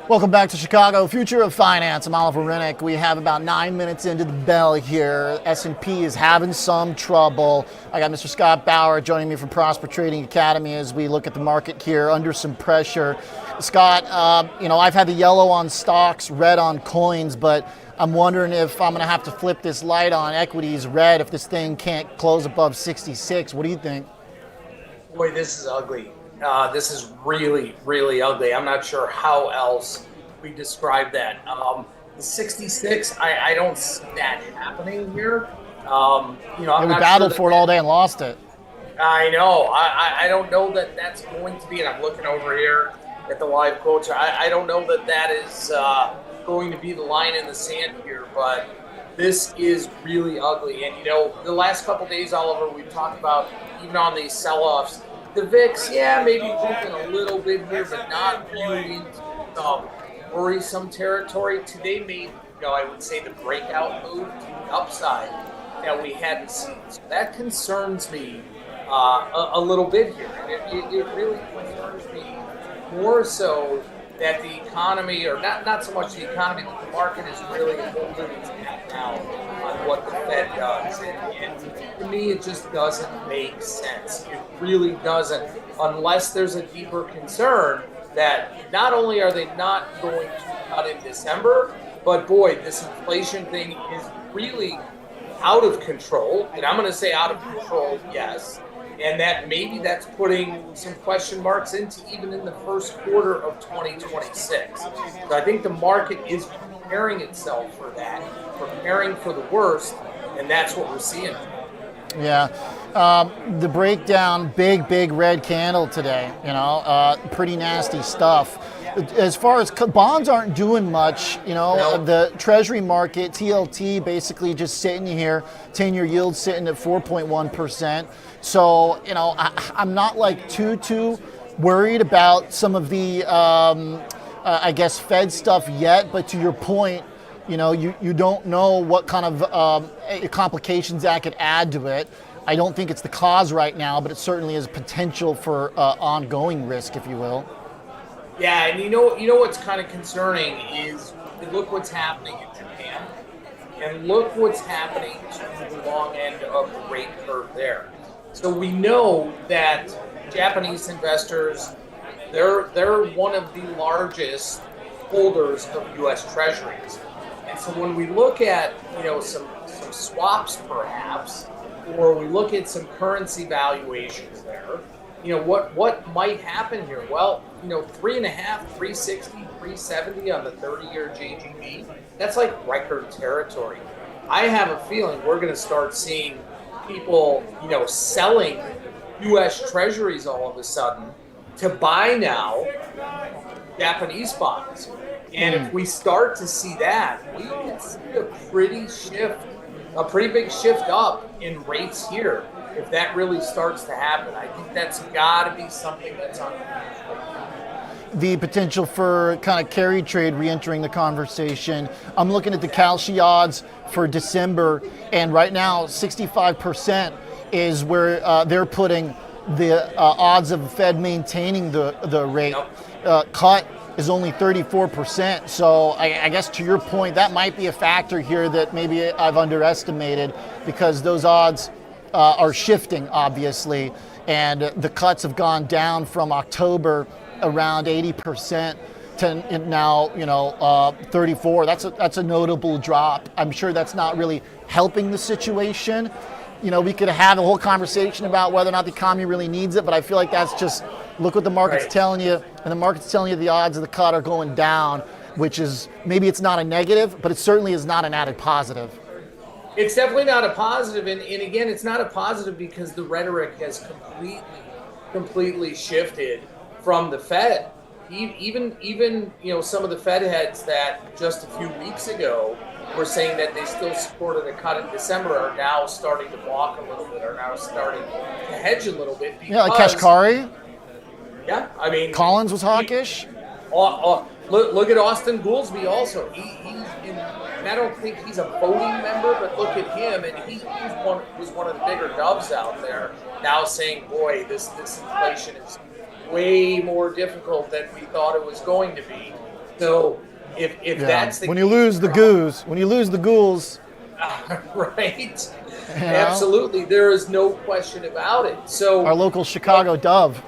Welcome back to Chicago, Future of Finance. I'm Oliver Renick. We have about 9 minutes into the bell here. S&P is having some trouble. I got Mr. Scott Bauer joining me from Prosper Trading Academy as we look at the market here under some pressure. Scott, I've had the yellow on stocks, red on coins, but I'm wondering if I'm going to have to flip this light on equities red if this thing can't close above 66. What do you think? Boy, this is ugly. This is really, really ugly. I'm not sure how else we describe that. The 66, I don't see that happening here. We battled for it all day and lost it. I know. I don't know that that's going to be, and I'm looking over here at the live quotes. I don't know that that is going to be the line in the sand here, but this is really ugly. And, the last couple days, Oliver, we've talked about, even on these sell-offs, the VIX, maybe moving a little bit here, but not really into some worrisome territory. Today made, I would say, the breakout move to the upside that we hadn't seen. So that concerns me a little bit here. And it really concerns me more so that the economy, or not so much the economy, but the market is really holding its hat now on what the Fed does. And to me, it just doesn't make sense. It really doesn't, unless there's a deeper concern that not only are they not going to cut in December, but boy, this inflation thing is really out of control. And I'm going to say out of control, yes. And that maybe that's putting some question marks into even in the first quarter of 2026. So I think the market is preparing itself for that, preparing for the worst, and that's what we're seeing. Yeah. The breakdown, big red candle today, pretty nasty stuff. As far as bonds aren't doing much, No. The treasury market, TLT, basically just sitting here, 10-year yield sitting at 4.1%. So, I'm not like too worried about some of the, I guess, Fed stuff yet. But to your point, you don't know what kind of complications that could add to it. I don't think it's the cause right now, but it certainly is potential for ongoing risk, if you will. Yeah, and you know what's kind of concerning is look what's happening in Japan, and look what's happening to the long end of the rate curve there. So we know that Japanese investors, they're one of the largest holders of U.S. Treasuries, and so when we look at some swaps perhaps, or we look at some currency valuations there. What might happen here? Well, 3.5, 360, 370 on the 30-year JGB. That's like record territory. I have a feeling we're going to start seeing people, selling U.S. Treasuries all of a sudden to buy now Japanese bonds. And if we start to see that, we can see a pretty big shift up in rates here. If that really starts to happen, I think that's got to be something that's on the potential for kind of carry trade re-entering the conversation. I'm looking at the Kalshi odds for December, and right now 65% is where they're putting the odds of the Fed maintaining the rate. Cut is only 34%. So I guess to your point, that might be a factor here that maybe I've underestimated, because those odds are shifting, obviously, and the cuts have gone down from October around 80% to now 34. That's a notable drop. I'm sure that's not really helping the situation. We could have a whole conversation about whether or not the economy really needs it, but I feel like that's just, look what the market's telling you, and the market's telling you the odds of the cut are going down, which is, maybe it's not a negative, but it certainly is not an added positive. It's definitely not a positive, and again, it's not a positive because the rhetoric has completely shifted from the Fed. Even some of the Fed heads that just a few weeks ago were saying that they still supported a cut in December are now starting to balk a little bit, are now starting to hedge a little bit. Because, like Kashkari. Yeah, I mean, Collins was hawkish. Look at Austin Goolsbee also. And I don't think he's a voting member, but look at him, and he was one of the bigger doves out there, now saying, boy, this inflation is way more difficult than we thought it was going to be. So if that's the when you lose the ghouls, right? Absolutely, there is no question about it. So our local Chicago dove.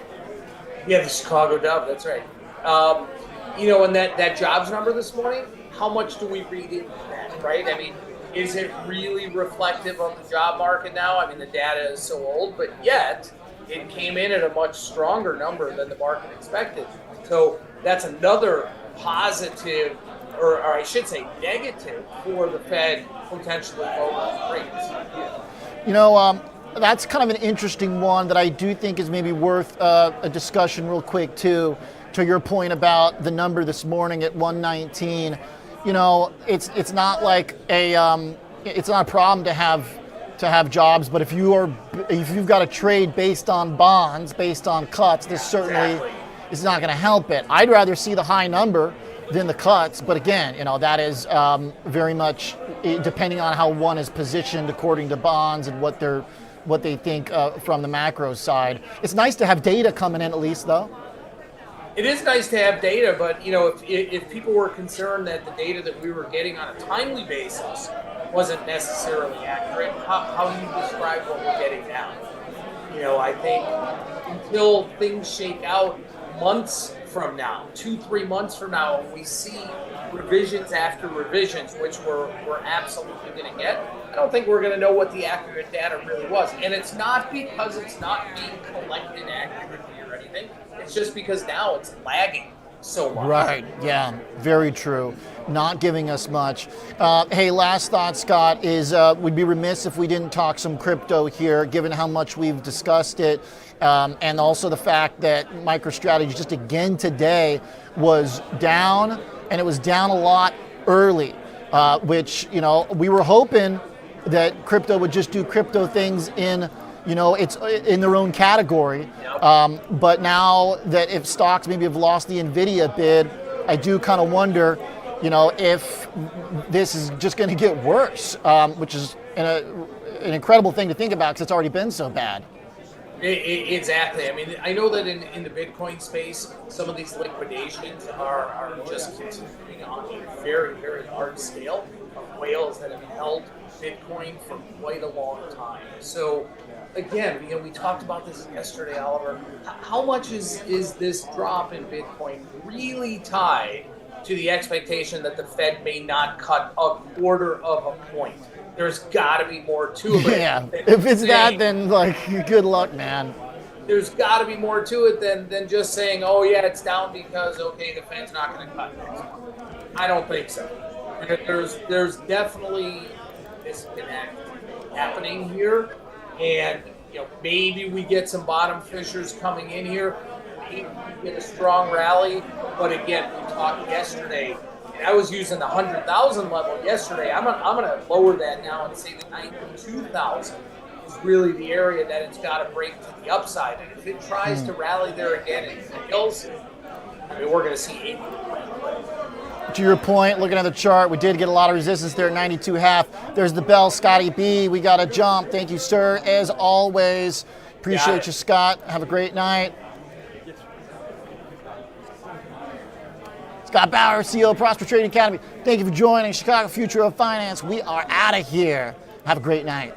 Yeah, the Chicago dove. That's right. And that jobs number this morning. How much do we read into that, right? I mean, is it really reflective of the job market now? I mean, the data is so old, but yet it came in at a much stronger number than the market expected. So that's another positive, or I should say negative, for the Fed potentially lowering rates. That's kind of an interesting one that I do think is maybe worth a discussion real quick too. To your point about the number this morning at 119, it's not like it's not a problem to have jobs, but if you've got a trade based on bonds, based on cuts, this certainly is not going to help it. I'd rather see the high number than the cuts, but again, that is very much depending on how one is positioned according to bonds and what they think from the macro side. It's nice to have data coming in at least, though. It is nice to have data, but if people were concerned that the data that we were getting on a timely basis wasn't necessarily accurate, how do you describe what we're getting now? I think until things shake out months from now, 2-3 months from now, when we see revisions after revisions, which we're absolutely going to get, I don't think we're going to know what the accurate data really was. And it's not because it's not being collected accurately or anything. It's just because now it's lagging so much. Right, yeah, very true. Not giving us much. Hey, last thought, Scott, is we'd be remiss if we didn't talk some crypto here, given how much we've discussed it, and also the fact that MicroStrategy just again today was down, and it was down a lot early, which, we were hoping that crypto would just do crypto things in it's in their own category. But now that if stocks maybe have lost the NVDA bid, I do kind of wonder, if this is just going to get worse, which is an incredible thing to think about because it's already been so bad. Exactly. I mean, I know that in the Bitcoin space, some of these liquidations are just continuing on a very, very large scale of whales that have held Bitcoin for quite a long time. So again, we talked about this yesterday, Oliver. How much is this drop in Bitcoin really tied to the expectation that the Fed may not cut a quarter of a point? There's got to be more to it. Yeah, if it's that, then good luck, man. There's got to be more to it than just saying, oh yeah, it's down because the Fed's not going to cut next month. I don't think so. There's definitely disconnect happening here. And maybe we get some bottom fishers coming in here. Maybe we get a strong rally. But again, we talked yesterday, and I was using the 100,000 level yesterday. I'm gonna lower that now and say the 92,000 is really the area that it's got to break to the upside. And if it tries to rally there again and fails, we're gonna see 80. To your point, looking at the chart, we did get a lot of resistance there at 92.5. There's the bell, Scotty B. We got to jump. Thank you, sir, as always. Appreciate you, Scott. Have a great night. Scott Bauer, CEO of Prosper Trading Academy. Thank you for joining Chicago Future of Finance. We are out of here. Have a great night.